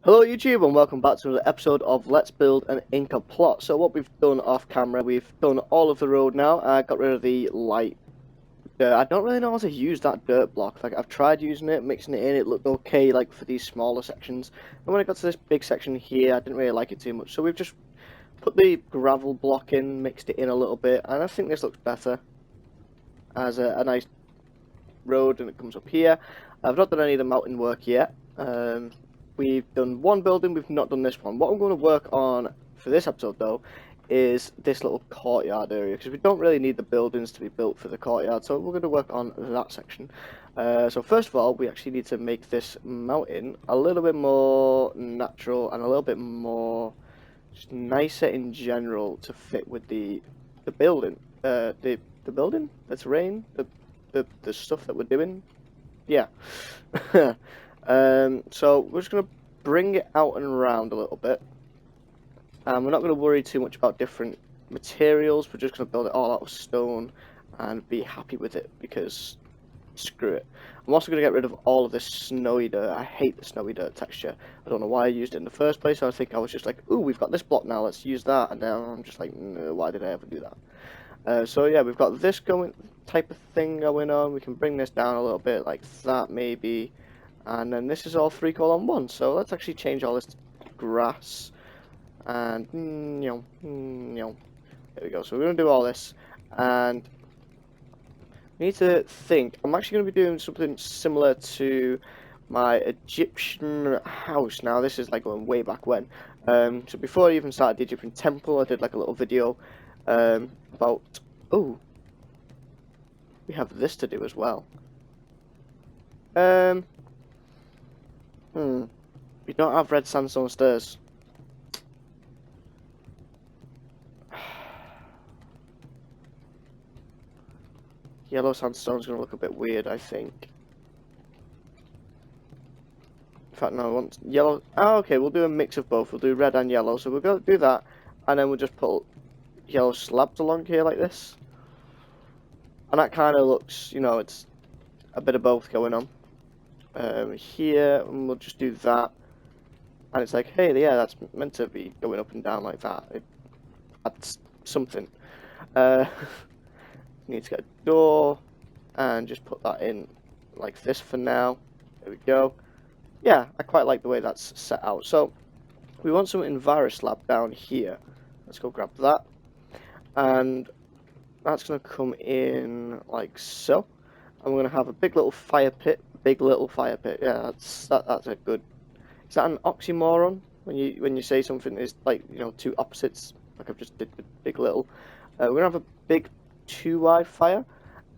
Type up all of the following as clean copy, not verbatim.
Hello YouTube and welcome back to another episode of Let's Build an Inca Plot. So what we've done off camera, we've done all of the road now. I got rid of the light dirt. I don't really know how to use that dirt block. Like I've tried using it, mixing it in, it looked okay like for these smaller sections. And when I got to this big section here, I didn't really like it too much. So we've just put the gravel block in, mixed it in a little bit, and I think this looks better as a nice road, and it comes up here. I've not done any of the mountain work yet. We've done one building, we've not done this one. What I'm going to work on for this episode though is this little courtyard area, because we don't really need the buildings to be built for the courtyard, so we're going to work on that section. So first of all, we actually need to make this mountain a little bit more natural and a little bit more just nicer in general to fit with the building. The building, the terrain, the stuff that we're doing. Yeah. So we're just going to bring it out and around a little bit. We're not going to worry too much about different materials. We're just going to build it all out of stone and be happy with it, because screw it. I'm also going to get rid of all of this snowy dirt. I hate the snowy dirt texture. I don't know why I used it in the first place. I think I was just like, ooh, we've got this block now, let's use that. And now I'm just like, no, why did I ever do that? So yeah, we've got this type of thing going on. We can bring this down a little bit like that maybe. And then this is all 3:1, so let's actually change all this to grass. And, there we go. So we're going to do all this. And we need to think. I'm actually going to be doing something similar to my Egyptian house. Now, this is like going way back when. So before I even started the Egyptian temple, I did like a little video about... Oh, we have this to do as well. We don't have red sandstone stairs. Yellow sandstone's gonna look a bit weird, I think. In fact, no, I want yellow. Oh, okay, we'll do a mix of both. We'll do red and yellow. So we'll go do that, and then we'll just put yellow slabs along here like this. And that kind of looks, you know, it's a bit of both going on. Here, and we'll just do that. And it's like, hey, yeah, that's meant to be going up and down like that. That's something. Need to get a door, and just put that in like this for now. There we go. Yeah, I quite like the way that's set out. So, we want some Enviro slab down here. Let's go grab that. And that's going to come in like so. And we're going to have a big little fire pit. Big little fire pit. Yeah, that's a good... Is that an oxymoron? When you say something is like, you know, two opposites, like I've just did with big little. We're going to have a big 2 wide fire,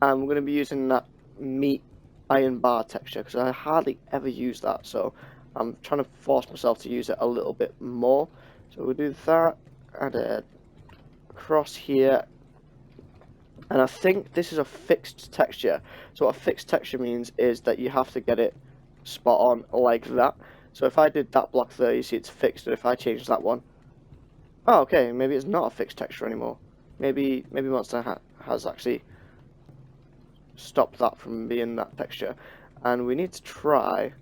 and we're going to be using that meat iron bar texture, because I hardly ever use that, so I'm trying to force myself to use it a little bit more. So we'll do that, and across here, and I think this is a fixed texture. So what a fixed texture means is that you have to get it spot on like that. So if I did that block there, you see it's fixed, and if I change that one, oh, okay, maybe it's not a fixed texture anymore. Maybe Monster has actually stopped that from being that texture, and we need to try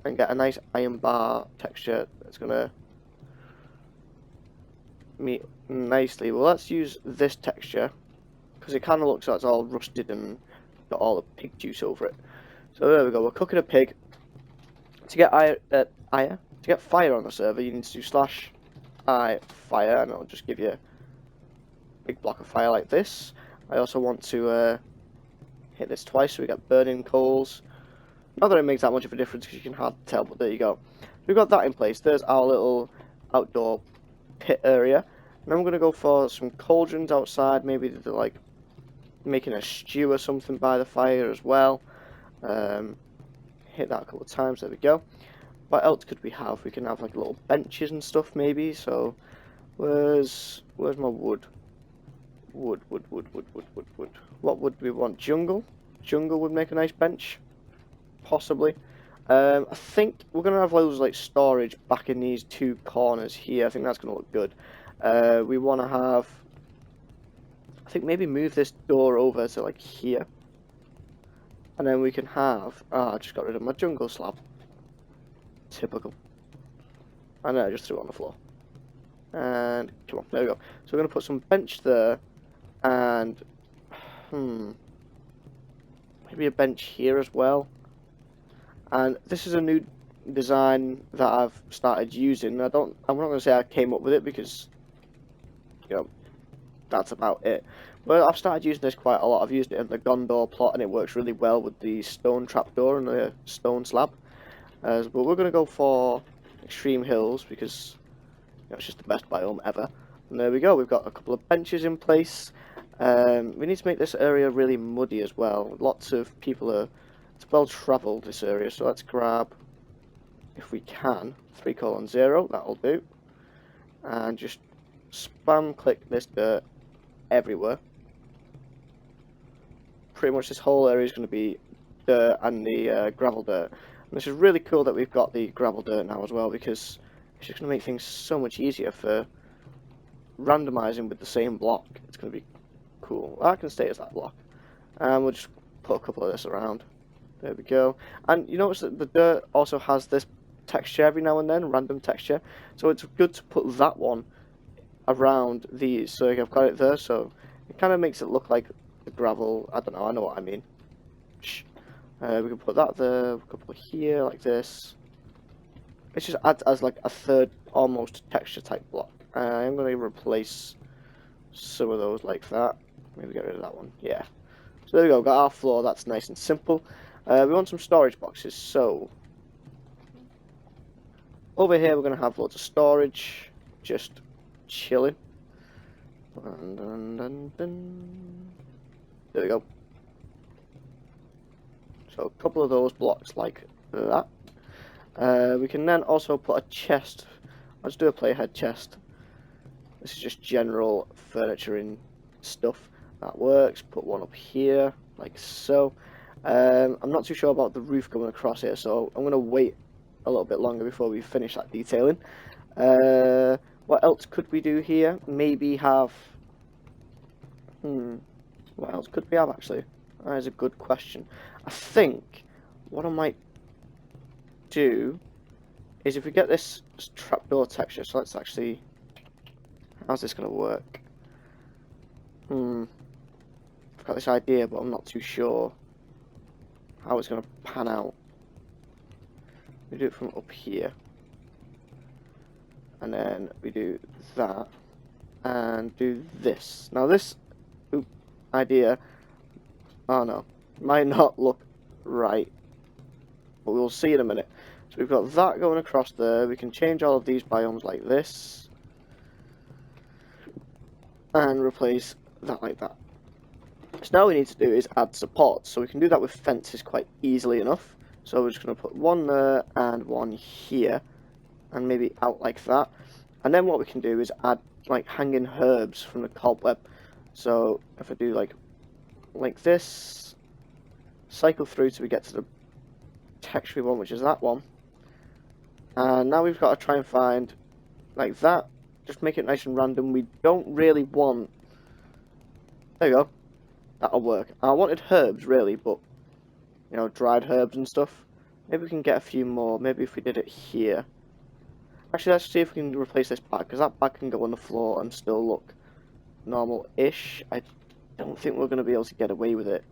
and get a nice iron bar texture that's gonna meet nicely. Well, let's use this texture, because it kind of looks like it's all rusted and got all the pig juice over it. So there we go. We're cooking a pig. To get fire on the server, you need to do /I fire, and it'll just give you a big block of fire like this. I also want to hit this twice, so we get burning coals. Not that it makes that much of a difference, because you can hardly tell, but there you go. We've got that in place. There's our little outdoor pit area. And then we're going to go for some cauldrons outside. Maybe they're like making a stew or something by the fire as well. Hit that a couple of times. There we go. What else could we have? We can have like little benches and stuff maybe. So where's my wood? Wood. What would we want? Jungle? Jungle would make a nice bench. Possibly. I think we're going to have loads of like storage back in these two corners here. I think that's going to look good. We want to have... I think maybe move this door over to like here. And then we can have... I just got rid of my jungle slab. Typical. I know, I just threw it on the floor. And come on, there we go. So we're going to put some bench there, and maybe a bench here as well. And this is a new design that I've started using. I'm not going to say I came up with it because, you know, that's about it. But I've started using this quite a lot. I've used it in the Gondor plot, and it works really well with the stone trapdoor and the stone slab. But we're going to go for extreme hills because it's just the best biome ever. And there we go, we've got a couple of benches in place. We need to make this area really muddy as well. Lots of people it's well travelled, this area, so let's grab, if we can, 3:0, that'll do. And just spam click this dirt everywhere. Pretty much this whole area is going to be dirt and the gravel dirt. And this is really cool that we've got the gravel dirt now as well, because it's just going to make things so much easier for randomizing with the same block. It's going to be cool. That can stay as that block. And we'll just put a couple of this around. There we go. And you notice that the dirt also has this texture every now and then, random texture. So it's good to put that one around these. So I've got it there, so it kind of makes it look like the gravel. I don't know, I know what I mean. We can put that there, we can put here, like this. It just adds as like a third, almost texture type block. I'm going to replace some of those like that. Maybe get rid of that one. Yeah. So there we go. Got our floor. That's nice and simple. We want some storage boxes. So over here we're going to have loads of storage, just chilling. There we go. So a couple of those blocks like that. We can then also put a chest. Let's do a playhead chest. This is just general furniture and stuff. That works. Put one up here, like so. I'm not too sure about the roof going across here, so I'm going to wait a little bit longer before we finish that detailing. What else could we do here? Maybe have... what else could we have, actually? That is a good question. I think what I might do is if we get this trapdoor texture, so let's actually... How's this going to work? I've got this idea, but I'm not too sure how it's going to pan out. We do it from up here. And then we do that. And do this. Now this idea, oh no, might not look right. But we'll see in a minute. So we've got that going across there. We can change all of these biomes like this. And replace that like that. So now what we need to do is add support. So we can do that with fences quite easily enough. So we're just going to put one there and one here. And maybe out like that. And then what we can do is add like hanging herbs from the cobweb. So if I do like this, cycle through till we get to the texture we want, which is that one. And now we've got to try and find like that. Just make it nice and random. We don't really want... There you go. That'll work. I wanted herbs, really, but... You know, dried herbs and stuff. Maybe we can get a few more. Maybe if we did it here. Actually, let's see if we can replace this bag, because that bag can go on the floor and still look normal-ish. I don't think we're going to be able to get away with it,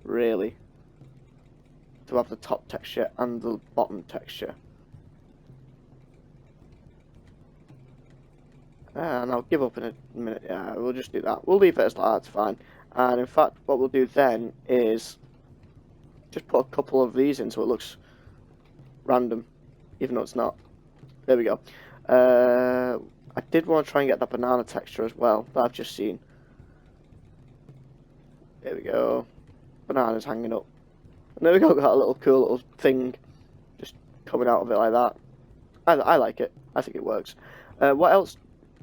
really. To have the top texture and the bottom texture. And I'll give up in a minute. Yeah, we'll just do that. We'll leave it as that, it's fine. And in fact, what we'll do then is just put a couple of these in so it looks random, even though it's not. There we go. I did want to try and get that banana texture as well, that I've just seen. There we go. Banana's hanging up. And there we go, got a little cool little thing just coming out of it like that. I like it. I think it works. What else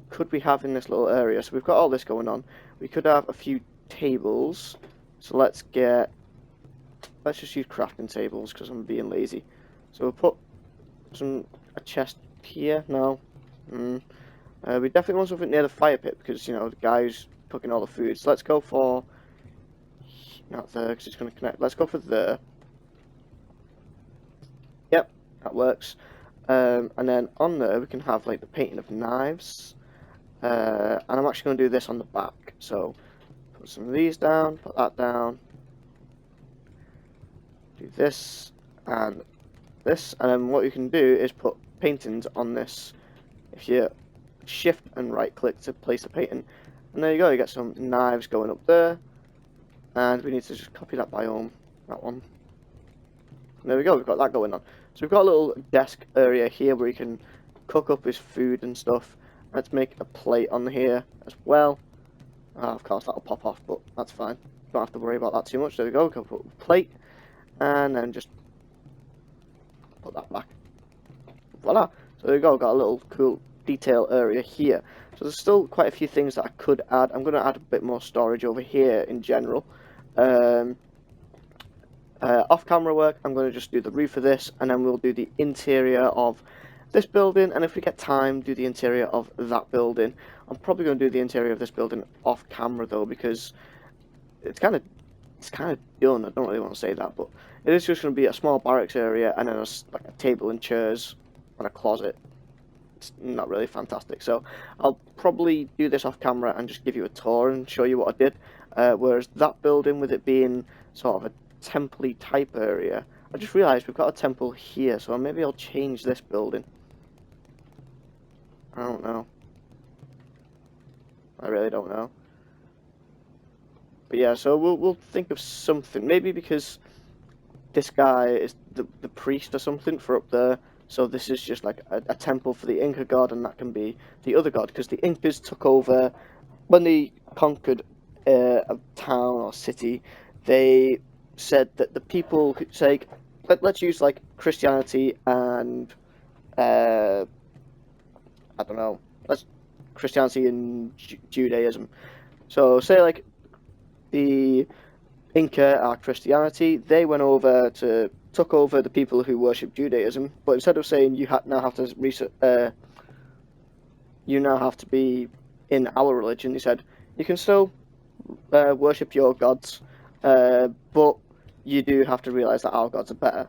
could we have in this little area? So we've got all this going on. We could have a few tables. So let's just use crafting tables because I'm being lazy. So we'll put a chest here. No. We definitely want something near the fire pit because, you know, the guy's cooking all the food. So let's go for... Not there because it's going to connect. Let's go for there. Yep, that works. And then on there we can have like the painting of knives. And I'm actually going to do this on the back. So put some of these down, put that down, do this and this, and then what you can do is put paintings on this. If you shift and right click to place a painting, and there you go, you get some knives going up there, and we need to just copy that biome, that one. And there we go, we've got that going on. So we've got a little desk area here where you can cook up his food and stuff. Let's make a plate on here as well. Of course that'll pop off, but that's fine, don't have to worry about that too much. There we go, we can put a plate, and then just put that back. Voila. So there we go, got a little cool detail area here. So there's still quite a few things that I could add. I'm going to add a bit more storage over here in general. Off camera work, I'm going to just do the roof of this, and then we'll do the interior of this building, and if we get time, do the interior of that building. I'm probably going to do the interior of this building off camera though, because it's kind of done. I don't really want to say that, but it is just going to be a small barracks area, and then like a table and chairs and a closet. It's not really fantastic, so I'll probably do this off camera and just give you a tour and show you what I did. Whereas that building, with it being sort of a temple-y type area, I just realised we've got a temple here, so maybe I'll change this building. I don't know. I really don't know. But yeah, so we'll think of something. Maybe because this guy is the priest or something for up there, so this is just like a temple for the Inca god, and that can be the other god, because the Incas took over when they conquered a town or city. They said that the people could say, let's use like Christianity and I don't know, let's Christianity and Judaism. So say like the Inca are Christianity, they went over to took over the people who worship Judaism, but instead of saying you now have to be in our religion, they said you can still worship your gods, but you do have to realize that our gods are better.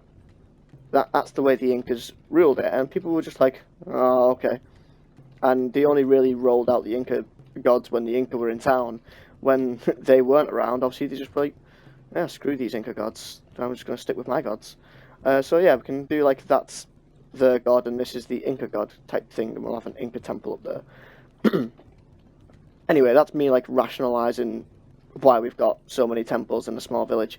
That's the way the Incas ruled it, and people were just like, oh, okay. And they only really rolled out the Inca gods when the Inca were in town. When they weren't around, obviously they just were like, yeah, screw these Inca gods, I'm just going to stick with my gods. So yeah, we can do like that's the god and this is the Inca god type thing, and we'll have an Inca temple up there. Anyway, that's me like rationalizing why we've got so many temples in a small village.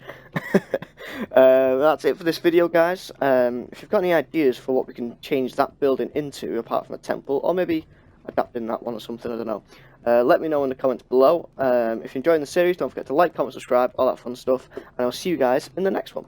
That's it for this video, guys. If you've got any ideas for what we can change that building into apart from a temple, or maybe adapting that one or something, I don't know, let me know in the comments below. If you're enjoying the series, don't forget to like, comment, subscribe, all that fun stuff, and I'll see you guys in the next one.